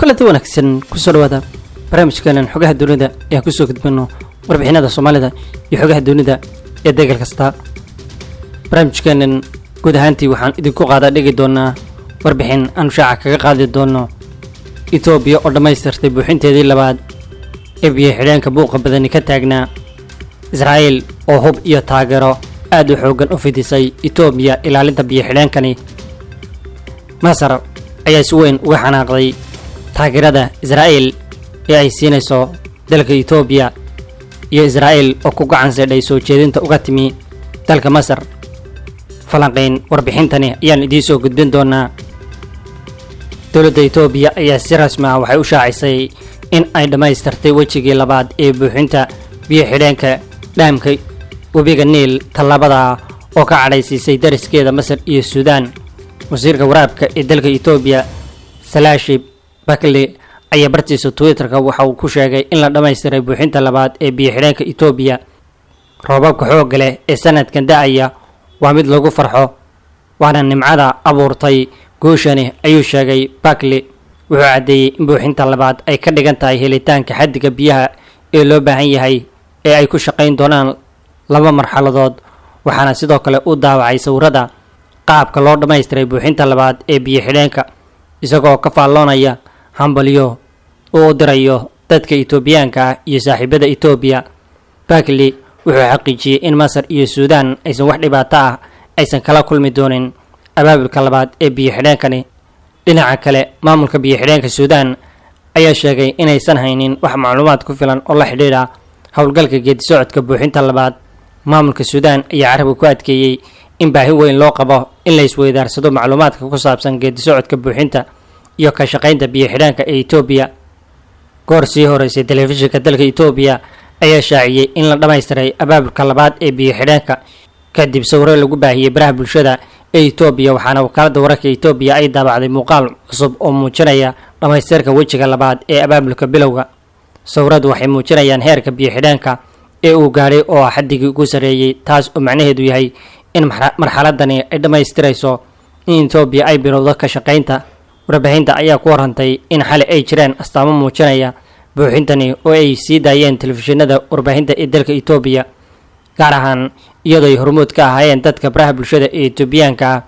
kulanti wanaagsan ku soo dhawaada barnaamijkeenan xogaha dunida ee ku soo gudbino warbixinada Soomaalida iyo xogaha dunida ee deegal kasta. barnaamijkeenan guud ahaantii waxaan idinku qaada dhigi doonaa warbixin aan shaaca kaga qaadi doono Itoobiya oo dhamaystirtay buuxinteedii labaad ee biyo xidheenka buuqa badani ka taagnaa. Israa'iil oo hub iyo taageero aad u xoogan u fidisay Itoobiya ilaalinta biyo xidheenkani. Masar ayaa si weyn uga xanaaqday taageerada Israa'iil ee ay siinayso dalka Itoobiya iyo Israa'iil oo ku gacan saydhay soo jeedinta uga timi dalka Masar. falanqayn warbixintani ayaan idin soo gudbin doonaa. dowladda Itoobiya ayaa si rasmi ah waxay u shaacisay in ay dhamaystirtay wejigii labaad ee buuxinta biyo xidheenka dhaamka webiga Niil talabada oo ka cadhaysiisay dariskeeda Masar iyo Suudaan. wasiirka waraabka ee dalka Itoobiya Salaashib Bakli ayaa bartiisa Twitter-ka waxa uu ku sheegay in la dhammaystiray buuxinta labaad ee biyo xidheenka Itoobiya. roobabka xoogga leh ee sanadkan da'aya waa mid lagu farxo waana nimcada abuurtay gooshani ayuu sheegay. Bakli wuxuu cadeeyay in buuxinta labaad ay ka dhigan tahay helitaanka xaddiga biyaha ee loo baahan yahay ee ay ku shaqayn doonaan laba marxaladood. waxaana sidoo kale u daawacay sawirada qaabka loo dhammaystiray buuxinta labaad ee biyo xidheenka isagoo ka faalloonaya hambalyo oo dirayo dadka Itoobiyaanka iyo saaxiibada Itoobiya. Bakli wuxuu xaqiijiyay in Masar iyo Suudaan aysan wax dhibaato ah aysan kala kulmi doonin abaabulka labaad ee biyo xidheenkani. dhinaca kale maamulka biyo xidheenka Suudaan ayaa sheegay inaysan haynin wax macluumaad ku filan oo la xidhiidha howlgalka geedi socodka buuxinta labaad. maamulka Suudaan ayaa carabka ku adkeeyay in baahi weyn loo qabo in la isweydaarsado macluumaadka ku saabsan geedi socodka buuxinta iyo ka shaqaynta biyo xidheenka ee Itoobiya. goor sii horeysay telefishinka dalka Itoobiya ayaa shaaciyay in la dhammaystiray abaabulka labaad ee biyo xidheenka kadib sawiro lagu baahiyay baraha bulshada ee Itoobiya. waxaana wakaaladda wararka Itoobiya ay daabacday muuqaal cusub oo muujinaya dhammaystirka wejiga labaad ee abaabulka bilowga. sawiradu waxay muujinayaan heerka biyo xidheenka ee uu gaadhay oo ah xaddigii ugu sarreeyay, taas oo macnaheedu yahay in marxaladani ay dhammaystirayso in Itoobiya ay bilowdo ka shaqaynta. warbaahinta ayaa ku warantay in xali ay jireen astaamo muujinaya buuxintani oo ay sii daayeen telefishinada warbaahinta ee dalka Itoobiya, gaar ahaan iyadoo ay hormuud ka ahaayeen dadka baraha bulshada ee Itoobiyaanka ah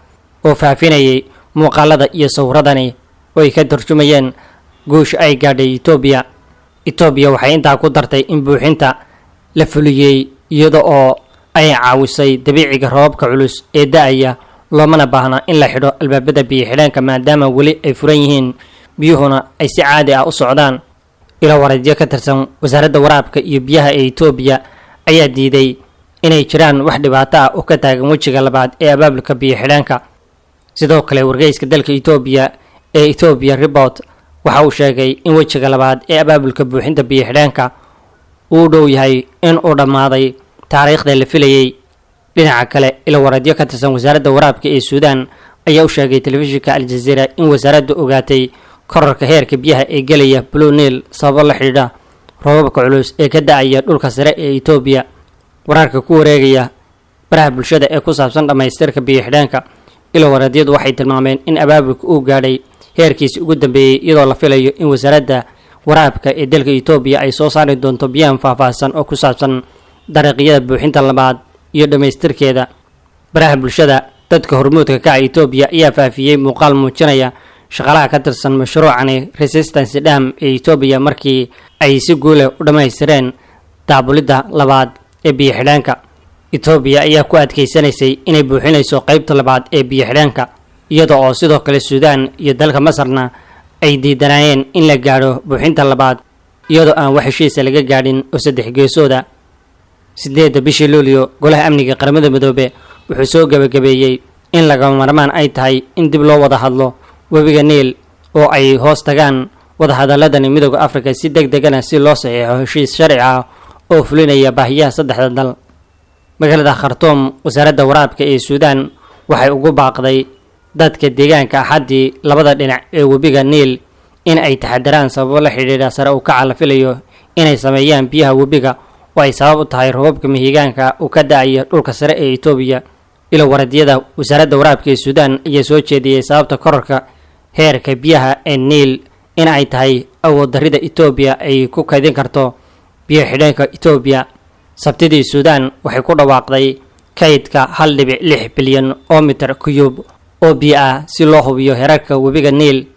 oo faafinayay muuqaalada iyo sawiradani oo ay ka tarjumayeen guusha ay gaadhay Itoobiya. Itoobiya waxay intaa ku dartay in buuxinta la fuliyay iyada oo ay caawisay dabiiciga roobabka culus ee da'aya, loomana baahna in la xidho albaabada biyo xidheenka maadaama weli ay furan yihiin biyuhuna ay si caadi ah u socdaan. ilo wareedyo ka tirsan wasaaradda waraabka iyo biyaha ee Itoobiya ayaa diiday inay jiraan wax dhibaato ah oo ka taagan wejiga labaad ee abaabulka biyo xidheenka. sidoo kale wargeyska dalka Itoobiya ee Itoobiya Report waxa uu sheegay in wejiga labaad ee abaabulka buuxinta biyo xidheenka uu dhow yahay in uu dhammaaday taariikhda la filayay. dhinaca kale ilo wareedyo ka tirsan wasaaradda waraabka ee Suudaan ayaa u sheegay telefishinka Al Jazeera in wasaaraddu ogaatay kororka heerka biyaha ee galaya Blue Nile sabab la xidhiidha roobabka culus ee ka da'aya dhulka sare ee Itoobiya. wararka ku wareegaya baraha bulshada ee ku saabsan dhammaystirka biyo xidheenka ilo wareedyadu waxay tilmaameen in abaabulka uu gaadhay heerkiisa ugu dambeeyay, iyadoo la filayo in wasaaradda waraabka ee dalka Itoobiya ay soo saari doonto biyahan faahfaahsan oo ku saabsan dariiqyada buuxinta labaad iyo dhammaystirkeeda. baraha bulshada dadka hormuudka ka ah Itoobiya ayaa faafiyay muuqaal muujinaya shaqaalaha ka tirsan mashruucani Resistance Dam ee Itoobiya markii ay si guul ah u dhammaystireen daabulidda labaad ee biyo xidheenka. Itoobiya ayaa ku adkeysanaysay inay buuxinayso qaybta labaad ee biyo xidheenka, iyada oo sidoo kale Suudaan iyo dalka Masarna ay diidanayeen in la gaadho buuxinta labaad iyadoo aan wax heshiis laga gaadhin oo saddex geesooda. 8 bishii Luulyo golaha amniga qaramada Midoobay wuxuu soo gabagabeeyay in lagama maarmaan ay tahay in dib loo wada hadlo webiga Niil oo ay hoos tagaan wadahadaladani Midowga Afrika si degdegana si loo saxiixo heshiis sharci ah oo fulinaya baahiyaha saddexda dal. magaalada Khartoum wasaaradda waraabka ee Suudaan waxay ugu baaqday dadka deegaanka Axaddii labada dhinac ee webiga Niil in ay taxadaraan sababo la xidhiidha sare u kaca la filayo inay sameeyaan biyaha webiga oo ay sabab u tahay roobabka mihigaanka uu ka da'aya dhulka sare ee Itoobiya. ilo wareedyada wasaaradda waraabka ee Suudaan ayaa soo jeediyay sababta kororka heerka biyaha ee Niil in ay tahay awood darrida Itoobiya ay ku kaydin karto biyo xidheenka Itoobiya. Sabtidii Suudaan waxay ku dhawaaqday kaydka 1.6 bilyan oo mitir kuyub oo biyo ah si loo hubiyo heerarka webiga Niil.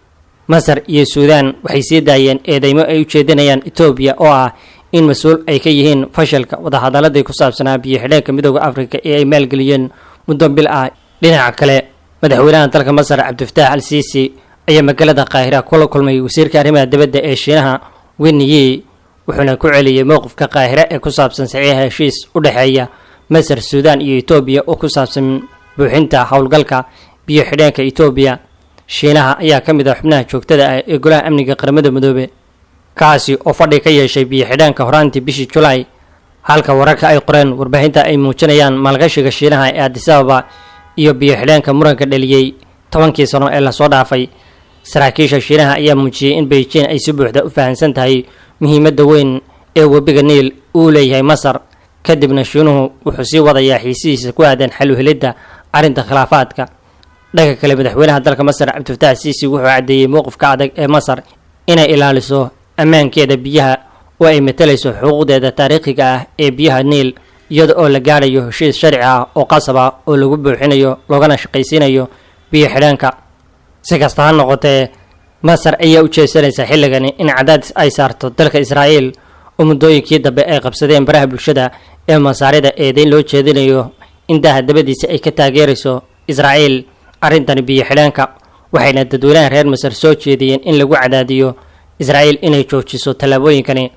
Masar iyo Suudaan waxay sii daayeen eedeymo ay u jeedinayaan Itoobiya oo ah in mas'uul ay ka yihiin fashalka wadahadaladii ku saabsanaa biyo xidheenka Midowga Afrika ee ay maalgeliyeen muddo bil ah. Dhinaca kale, madaxweynaha dalka Masar Cabdifataax al-Siisay ayaa magaalada Qaahira kula kulmay wasiirka arrimaha dibadda ee Shiinaha Wen Yi, wuxuuna ku celiyay mowqifka Qaahira ee ku saabsan saxiixa heshiis u dhexeeya Masar, Suudaan iyo Itoobiya oo ku saabsan buuxinta howlgalka biyo xidheenka Itoobiya. Shiinaha ayaa ka mid ah xubnaha joogtada ah ee Golaha Amniga Qaramada Midoobay, kaasi oo fadhi ka yeeshay biyo xidheenka horaantii bishii Julaay, halka wararka ay qoreen warbaahinta ay muujinayaan maalgashiga Shiinaha ee Addis Ababa iyo biyo xidheenka muranka dhaliyay 10 sano ee la soo dhaafay. Saraakiisha Shiinaha ayaa muujiyay in Beijing ay si buuxda u fahansan tahay muhiimadda weyn ee webiga Niil uu leeyahay Masar. Kadibna Shiinuhu wuxuu sii wadayaa xiisihiisa ku aadan xal u helidda arrinta khilaafaadka. Dhanka kale, madaxweynaha dalka Masar Cabdifataax al-Siisay wuxuu caddeeyay mowqifka adag ee Masar inay ilaaliso ammaankeeda biyaha oo ay matalayso xuquuqdeeda taariikhiga ah ee biyaha Niil, iyada oo la gaarayo heshiis sharci ah oo qasab ah oo lagu buuxinayo loogana shaqaysiinayo biyo xidheenka. Si kasta ha noqotee, Masar ayaa u jeesanaysa xilligani in cadaadis ay saarto dalka Israa'iil oo muddooyinkii dambe ay qabsadeen baraha bulshada ee Masaarida eedayn loo jeedinayo in daaha dabadiisa ay ka taageerayso Israa'iil arrintani biyo xidheenka, waxayna dadweynaha reer Masar soo jeediyeen in lagu cadaadiyo Israa'iil inay joojiso tallaabooyinkani.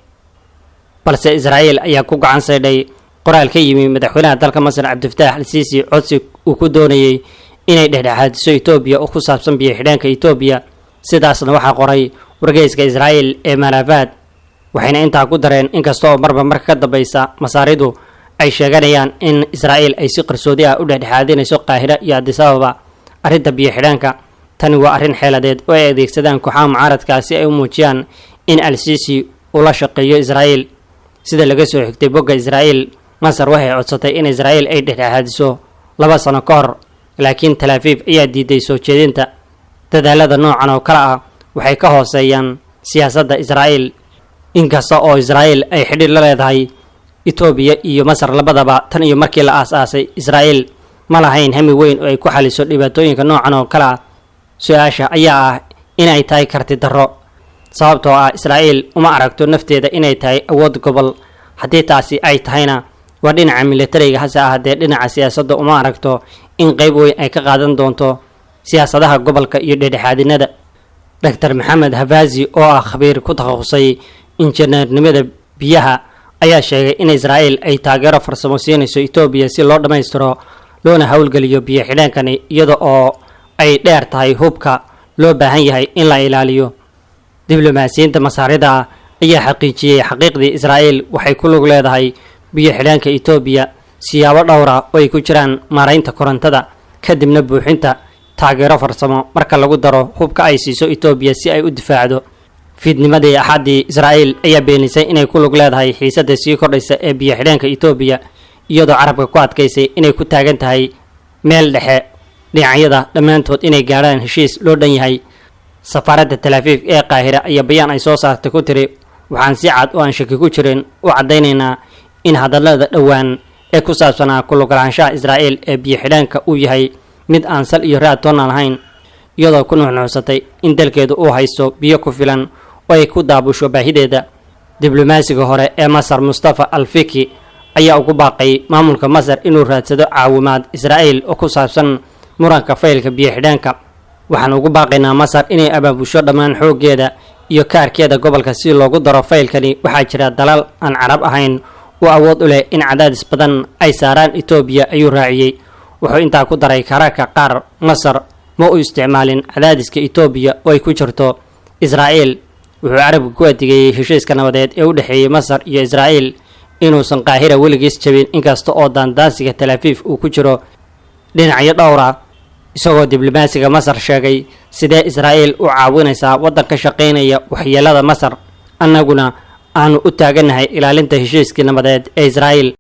balse Israa'iil ayaa ku gacan saydhay qoraal ka yimi madaxweynaha dalka Masar Cabdifataax al-Siisay codsi uu ku doonayay inay dhexdhexaadiso Itoobiya oo ku saabsan biyo xidheenka Itoobiya. Sidaasna waxaa qoray wargeyska Israa'iil ee Malafaad, waxayna intaa ku dareen inkasta oo marba marka ka dambaysa Masaaridu ay sheeganayaan in Israa'iil ay si qarsoodi ah u dhexdhexaadinayso Qaahira iyo Addis Ababa arrinta biyo xidheenka. Tani waa arrin xeeladeed oo ay adeegsadaan kooxaha mucaaradka si ay u muujiyaan in al-Siisay uu la shaqeeyo Israa'iil. Sida laga soo xigtay bogga Israa'iil, Masar waxay codsatay in Israa'iil ay dhexdhexaadiso 2 sano ka hor, laakiin Tel Aviv ayaa diiday soo jeedinta. Dadaalada noocan oo kale ah waxay ka hooseeyaan siyaasadda Israa'iil, inkasta oo Israa'iil ay xidhiidh la leedahay Itoobiya iyo Masar labadaba. Tan iyo markii la aasaasay, Israa'iil ma lahayn hami weyn oo ay ku xaliso dhibaatooyinka noocan oo kale ah. Su-aasha ayaa ah in ay tahay karti darro, sababtoo ah Israa'iil uma aragto nafteeda inay tahay awood gobol. Haddii taasi ay tahayna waa dhinaca militariga, hase ahaatee dhinaca siyaasadda uma aragto in qayb weyn ay ka qaadan doonto siyaasadaha gobolka iyo dhexdhexaadinada. Dr. Maxamed Hafazi oo ah khabiir ku takhasusay injineernimada biyaha ayaa sheegay in Israa'iil ay taageero farsamo siinayso Itoobiya si loo dhammaystiro loona hawlgeliyo biyo xidheenkani, iyada oo ay dheer tahay hubka loo baahan yahay in la ilaaliyo. Diblomaasiyiinta Masaarida ayaa xaqiijiyay xaqiiqdii Israa'iil waxay ku lug leedahay biyo xidheenka Itoobiya siyaabo dhowr ah oo ay ku jiraan maaraynta korontada, kadibna buuxinta taageero farsamo marka lagu daro hubka ay siiso Itoobiya si ay u difaacdo. Fiidnimadii Axaddii, Israa'iil ayaa beenisay inay ku lug leedahay xiisadda sii kordhaysa ee biyo xidheenka Itoobiya, iyadoo carabka ku adkaysay inay ku taagan tahay meel dhexe dhinacyada dhammaantood inay gaadhaan heshiis loo dhan yahay. Safaaradda Tel Aviv ee Qaahira ayaa bayaan ay soo saartay ku tiri, waxaan si cad oo aan shaki ku jirin u caddaynaynaa in hadallada dhowaan ee ku saabsanaa ku lug lahaanshaha Israa'iil ee biyo xidheenka uu yahay mid aan sal iyo raad toona lahayn, iyadoo ku nuuxnuuxsatay in dalkeedu uu haysto biyo ku filan oo ay ku daabusho baahideeda. Diblomaasiga hore ee Masar Mustafa al-Hubkii ayaa ugu baaqay maamulka Masar inuu raadsado caawimaad Israa'iil oo ku saabsan muranka faylka biyo xidheenka. Waxaan ugu baaqaynaa Masar inay abaabusho dhammaan xooggeeda iyo kaarkeeda gobolka si loogu daro faylkani. Waxaa jira dalal aan Carab ahayn oo awood u leh in cadaadis badan ay saaraan Itoobiya, ayuu raaciyay. Wuxuu intaa ku daray kaararka qaar Masar ma u isticmaalin cadaadiska Itoobiya oo ay ku jirto Israa'iil. Wuxuu carabka ku adeegayay heshiiska nabadeed ee u dhexeeyay Masar iyo Israa'iil inuusan Qaahira weligiis jabin, inkasta oo daandaansiga Tel Aviv uu ku jiro dhinacyo dhowr ah. Isagoo diblomaasiga Masar sheegay sidee Israa'iil u caawinaysaa waddan ka shaqaynaya waxyeelada Masar, annaguna aanu u taaganahay ilaalinta heshiiskii nabadeed ee Israa'iil.